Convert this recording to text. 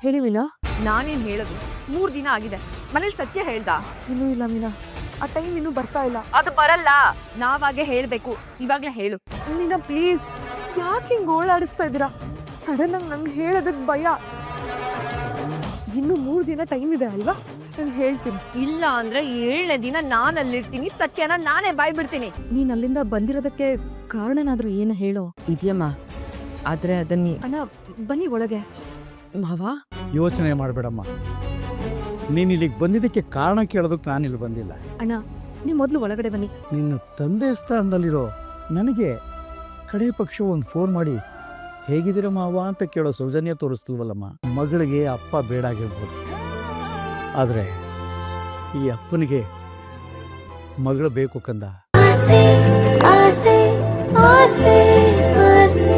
ಹೇಳಿ ಮೀನಾ. ನಾನೇನ್ ಹೇಳೋದು, 3 ದಿನ ಆಗಿದೆ. ಮನೇಲಿ ಸತ್ಯ ಹೇಳ್ದ? ಇನ್ನೂ ಇಲ್ಲ ಮೀನಾ, ಆ ಟೈಮ್ ಇನ್ನೂ ಬರ್ತಾ ಇಲ್ಲ. ಅದು ಬರಲ್ಲ, ನಾವಾಗೆ ಹೇಳ್ಬೇಕು. ಇವಾಗ್ಲೇ ಹೇಳು ಮೀನಾ ಪ್ಲೀಸ್, ಯಾಕೆ ಹಿಂಗೆ ಓಡಾಡಿಸ್ತಾ ಇದ್ದೀರಾ? ಸಡನ್ ಆಗಿ ನಂಗೆ ಹೇಳೋದಕ್ಕೆ ಭಯ. ಇನ್ನು 3 ದಿನ ಟೈಮ್ ಇದೆ ಅಲ್ವಾ, ನಾನು ಹೇಳ್ತೀನಿ. ಇಲ್ಲ ಅಂದ್ರೆ 7ನೇ ದಿನ ನಾನು ಅಲ್ಲಿರ್ತೀನಿ, ಸತ್ಯನ ನಾನೇ ಬಾಯ್ಬಿಡ್ತೀನಿ. ನೀನು ಅಲ್ಲಿಂದ ಬಂದಿರೋದಕ್ಕೆ ಕಾರಣನಾದ್ರೂ ಏನು ಹೇಳೋ. ಇದೆಯಮ್ಮ, ಆದ್ರೆ ಅದನ್ನ ಅಣ್ಣ ಬನ್ನಿ ಒಳಗೆ. ಮಾವ ಯೋಚನೆ ಮಾಡಬೇಡಮ್ಮ. ನೀನು ಇಲ್ಲಿಗೆ ಬಂದಿದ್ದಕ್ಕೆ ಕಾರಣ ಕೇಳೋದಕ್ಕೆ ನಾನಿಲ್ಲಿ ಬಂದಿಲ್ಲ. ಅಣ್ಣ ನೀವು ಮೊದಲು ಒಳಗಡೆ ಬನ್ನಿ. ನಿನ್ನ ತಂದೆ ಸ್ಥಾನದಲ್ಲಿರೋ ನನಗೆ ಕಡೆ ಪಕ್ಷ ಒಂದು ಫೋನ್ ಮಾಡಿ ಹೇಗಿದ್ದೀರ ಮಾವ ಅಂತ ಕೇಳೋ ಸೌಜನ್ಯ ತೋರಿಸ್ತಿಲ್ವಲ್ಲಮ್ಮ. ಮಗಳಿಗೆ ಅಪ್ಪ ಬೇಡಾಗಿರ್ಬೋದು, ಆದರೆ ಈ ಅಪ್ಪನಿಗೆ ಮಗಳು ಬೇಕು ಕಂದ. ಆಸೆ ಆಸೆ ಆಸೆ ಆಸೆ